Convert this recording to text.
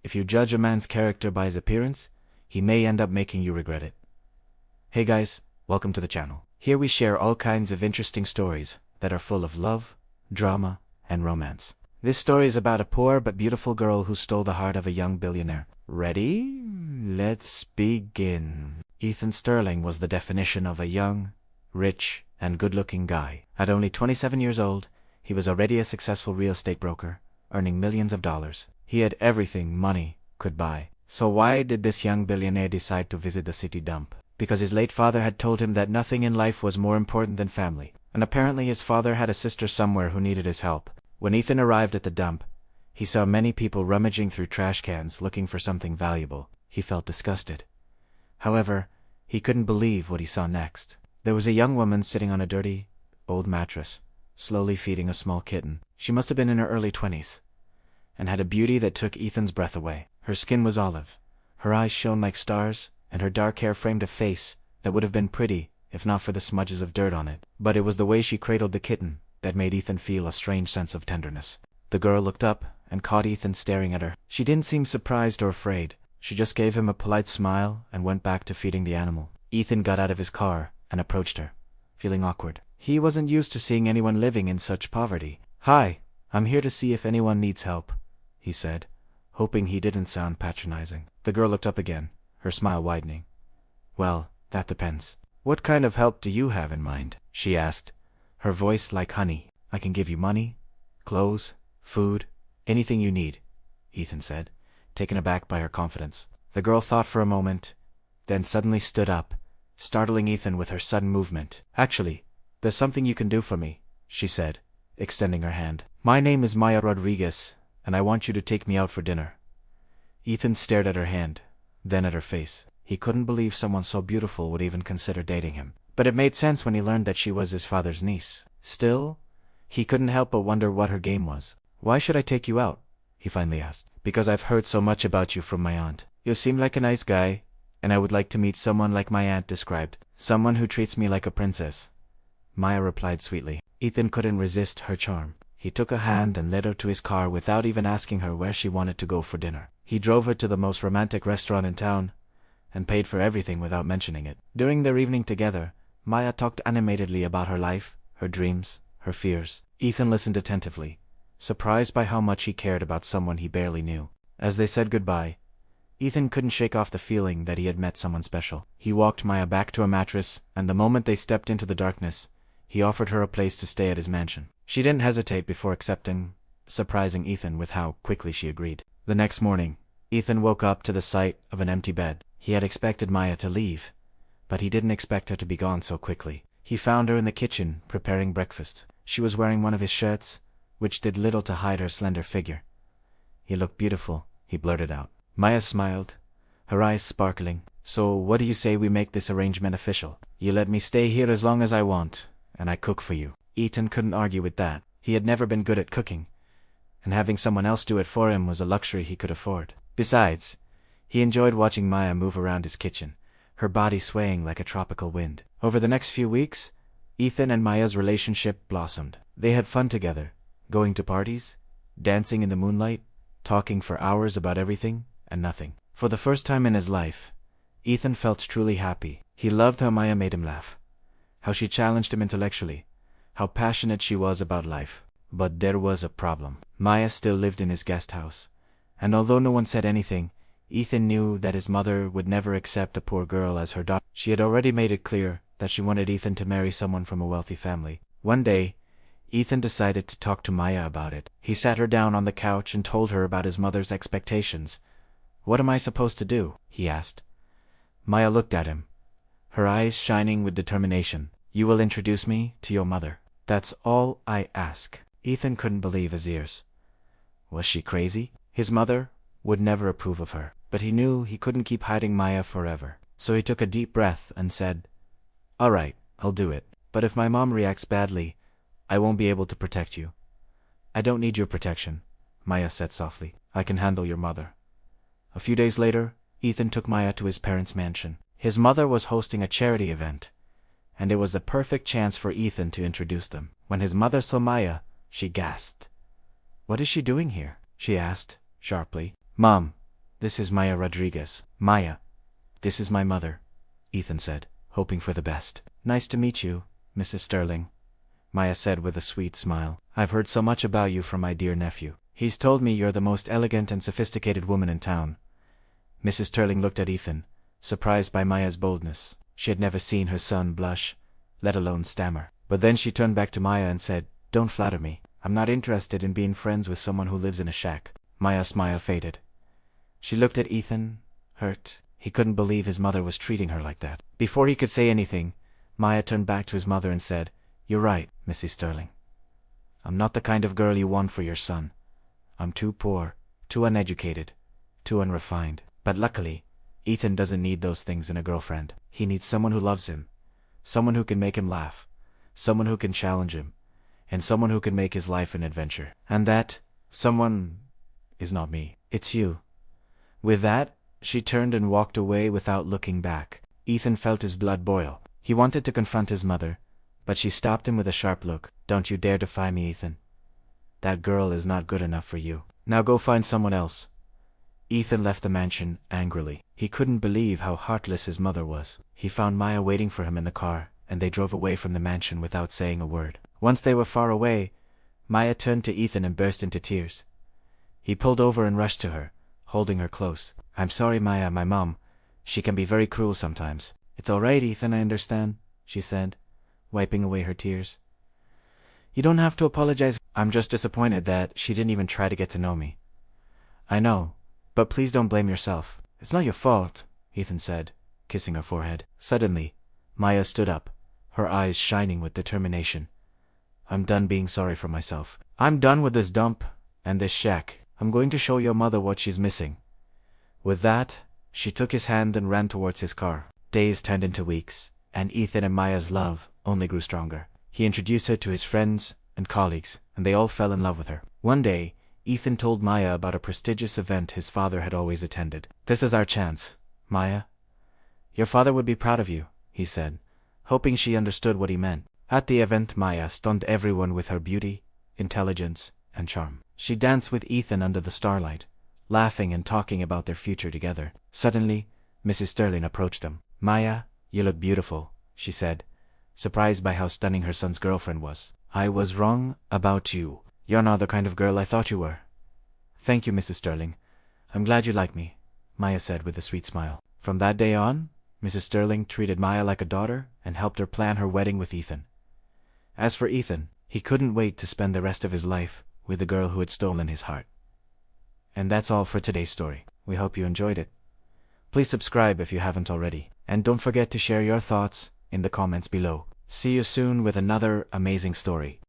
if you judge a man's character by his appearance, he may end up making you regret it. Hey guys, welcome to the channel. Here we share all kinds of interesting stories that are full of love, drama, and romance. This story is about a poor but beautiful girl who stole the heart of a young billionaire. Ready? Let's begin. Ethan Sterling was the definition of a young, rich, and good-looking guy. At only 27 years old, he was already a successful real estate broker, earning millions of dollars. He had everything money could buy. So why did this young billionaire decide to visit the city dump? Because his late father had told him that nothing in life was more important than family. And apparently his father had a sister somewhere who needed his help. When Ethan arrived at the dump, he saw many people rummaging through trash cans looking for something valuable. He felt disgusted. However, he couldn't believe what he saw next. There was a young woman sitting on a dirty, old mattress, slowly feeding a small kitten. She must have been in her early 20s, and had a beauty that took Ethan's breath away. Her skin was olive, her eyes shone like stars, and her dark hair framed a face that would have been pretty if not for the smudges of dirt on it. But it was the way she cradled the kitten that made Ethan feel a strange sense of tenderness. The girl looked up and caught Ethan staring at her. She didn't seem surprised or afraid. She just gave him a polite smile and went back to feeding the animal. Ethan got out of his car and approached her, feeling awkward. He wasn't used to seeing anyone living in such poverty. "Hi, I'm here to see if anyone needs help," he said, hoping he didn't sound patronizing. The girl looked up again, her smile widening. "Well, that depends. What kind of help do you have in mind?" she asked, her voice like honey. "I can give you money, clothes, food, anything you need," Ethan said, taken aback by her confidence. The girl thought for a moment, then suddenly stood up, startling Ethan with her sudden movement. "Actually, there's something you can do for me," she said, extending her hand. "My name is Maya Rodriguez, and I want you to take me out for dinner." Ethan stared at her hand, then at her face. He couldn't believe someone so beautiful would even consider dating him. But it made sense when he learned that she was his father's niece. Still, he couldn't help but wonder what her game was. "Why should I take you out?" he finally asked. "Because I've heard so much about you from my aunt. You seem like a nice guy, and I would like to meet someone like my aunt described. Someone who treats me like a princess," Maya replied sweetly. Ethan couldn't resist her charm. He took her hand and led her to his car without even asking her where she wanted to go for dinner. He drove her to the most romantic restaurant in town, and paid for everything without mentioning it. During their evening together, Maya talked animatedly about her life, her dreams, her fears. Ethan listened attentively, surprised by how much he cared about someone he barely knew. As they said goodbye, Ethan couldn't shake off the feeling that he had met someone special. He walked Maya back to a mattress, and the moment they stepped into the darkness, he offered her a place to stay at his mansion. She didn't hesitate before accepting, surprising Ethan with how quickly she agreed. The next morning, Ethan woke up to the sight of an empty bed. He had expected Maya to leave, but he didn't expect her to be gone so quickly. He found her in the kitchen, preparing breakfast. She was wearing one of his shirts, which did little to hide her slender figure. "You look beautiful," he blurted out. Maya smiled, her eyes sparkling. "So what do you say we make this arrangement official? You let me stay here as long as I want, and I cook for you." Ethan couldn't argue with that. He had never been good at cooking, and having someone else do it for him was a luxury he could afford. Besides, he enjoyed watching Maya move around his kitchen, her body swaying like a tropical wind. Over the next few weeks, Ethan and Maya's relationship blossomed. They had fun together, going to parties, dancing in the moonlight, talking for hours about everything and nothing. For the first time in his life, Ethan felt truly happy. He loved how Maya made him laugh, how she challenged him intellectually, how passionate she was about life. But there was a problem. Maya still lived in his guest house, and although no one said anything, Ethan knew that his mother would never accept a poor girl as her daughter. She had already made it clear that she wanted Ethan to marry someone from a wealthy family. One day, Ethan decided to talk to Maya about it. He sat her down on the couch and told her about his mother's expectations. "What am I supposed to do?" he asked. Maya looked at him, her eyes shining with determination. "You will introduce me to your mother. That's all I ask." Ethan couldn't believe his ears. Was she crazy? His mother would never approve of her, but he knew he couldn't keep hiding Maya forever. So he took a deep breath and said, "All right, I'll do it. But if my mom reacts badly, I won't be able to protect you." "I don't need your protection," Maya said softly. "I can handle your mother." A few days later, Ethan took Maya to his parents' mansion. His mother was hosting a charity event, and it was the perfect chance for Ethan to introduce them. When his mother saw Maya, she gasped. "What is she doing here?" she asked, sharply. "Mom, This is Maya Rodriguez. Maya, this is my mother, Ethan said, hoping for the best. Nice to meet you, Mrs. Sterling, Maya said with a sweet smile. I've heard so much about you from my dear nephew. He's told me you're the most elegant and sophisticated woman in town. Mrs. Sterling looked at Ethan, surprised by Maya's boldness. She had never seen her son blush, let alone stammer. But then she turned back to Maya and said, Don't flatter me. I'm not interested in being friends with someone who lives in a shack. Maya's smile faded. She looked at Ethan, hurt. He couldn't believe his mother was treating her like that. Before he could say anything, Maya turned back to his mother and said, You're right, Mrs. Sterling. I'm not the kind of girl you want for your son. I'm too poor, too uneducated, too unrefined. But luckily, Ethan doesn't need those things in a girlfriend. He needs someone who loves him, someone who can make him laugh, someone who can challenge him, and someone who can make his life an adventure. And that someone is not me. It's you. With that, she turned and walked away without looking back. Ethan felt his blood boil. He wanted to confront his mother, but she stopped him with a sharp look. Don't you dare defy me, Ethan. That girl is not good enough for you. Now go find someone else. Ethan left the mansion angrily. He couldn't believe how heartless his mother was. He found Maya waiting for him in the car, and they drove away from the mansion without saying a word. Once they were far away, Maya turned to Ethan and burst into tears. He pulled over and rushed to her, holding her close. I'm sorry, Maya, my mom. She can be very cruel sometimes. It's all right, Ethan, I understand, she said, wiping away her tears. You don't have to apologize. I'm just disappointed that she didn't even try to get to know me. I know, but please don't blame yourself. It's not your fault, Ethan said, kissing her forehead. Suddenly, Maya stood up, her eyes shining with determination. I'm done being sorry for myself. I'm done with this dump and this shack. I'm going to show your mother what she's missing. With that, she took his hand and ran towards his car. Days turned into weeks, and Ethan and Maya's love only grew stronger. He introduced her to his friends and colleagues, and they all fell in love with her. One day, Ethan told Maya about a prestigious event his father had always attended. This is our chance, Maya. Your father would be proud of you, he said, hoping she understood what he meant. At the event, Maya stunned everyone with her beauty, intelligence, and charm. She danced with Ethan under the starlight, laughing and talking about their future together. Suddenly, Mrs. Sterling approached them. Maya, you look beautiful, she said, surprised by how stunning her son's girlfriend was. I was wrong about you. You're not the kind of girl I thought you were. Thank you, Mrs. Sterling. I'm glad you like me, Maya said with a sweet smile. From that day on, Mrs. Sterling treated Maya like a daughter and helped her plan her wedding with Ethan. As for Ethan, he couldn't wait to spend the rest of his life with the girl who had stolen his heart. And that's all for today's story. We hope you enjoyed it. Please subscribe if you haven't already, and don't forget to share your thoughts in the comments below. See you soon with another amazing story.